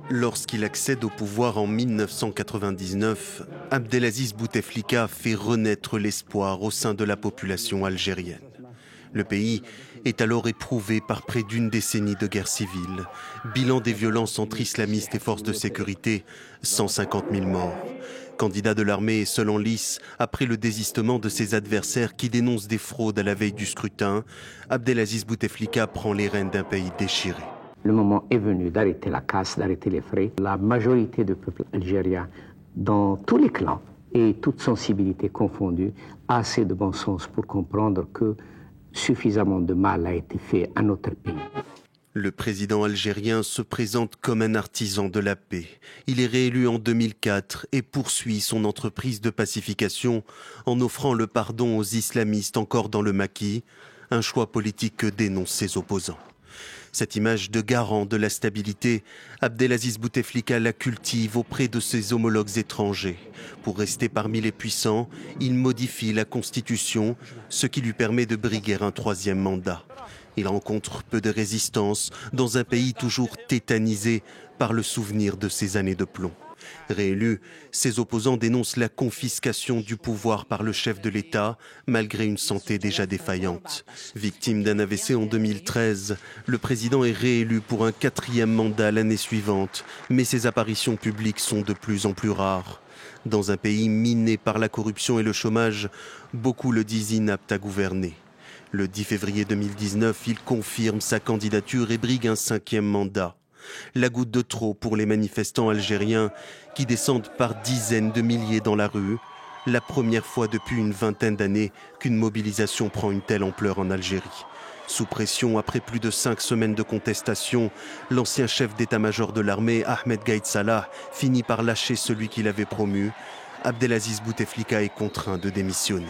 Lorsqu'il accède au pouvoir en 1999, Abdelaziz Bouteflika fait renaître l'espoir au sein de la population algérienne. Le pays est alors éprouvé par près d'une décennie de guerre civile. Bilan des violences entre islamistes et forces de sécurité, 150 000 morts. Candidat de l'armée et seul en lice, après le désistement de ses adversaires qui dénoncent des fraudes à la veille du scrutin, Abdelaziz Bouteflika prend les rênes d'un pays déchiré. Le moment est venu d'arrêter la casse, d'arrêter les frais. La majorité du peuple algérien, dans tous les clans et toute sensibilité confondue, a assez de bon sens pour comprendre que suffisamment de mal a été fait à notre pays. Le président algérien se présente comme un artisan de la paix. Il est réélu en 2004 et poursuit son entreprise de pacification en offrant le pardon aux islamistes encore dans le maquis, un choix politique que dénoncent ses opposants. Cette image de garant de la stabilité, Abdelaziz Bouteflika la cultive auprès de ses homologues étrangers. Pour rester parmi les puissants, il modifie la Constitution, ce qui lui permet de briguer un troisième mandat. Il rencontre peu de résistance dans un pays toujours tétanisé par le souvenir de ces années de plomb. Réélu, ses opposants dénoncent la confiscation du pouvoir par le chef de l'État, malgré une santé déjà défaillante. Victime d'un AVC en 2013, le président est réélu pour un 4e mandat l'année suivante, mais ses apparitions publiques sont de plus en plus rares. Dans un pays miné par la corruption et le chômage, beaucoup le disent inapte à gouverner. Le 10 février 2019, il confirme sa candidature et brigue un 5e mandat. La goutte de trop pour les manifestants algériens qui descendent par dizaines de milliers dans la rue. La première fois depuis une vingtaine d'années qu'une mobilisation prend une telle ampleur en Algérie. Sous pression, après plus de 5 semaines de contestation, l'ancien chef d'état-major de l'armée, Ahmed Gaïd Salah, finit par lâcher celui qu'il avait promu. Abdelaziz Bouteflika est contraint de démissionner.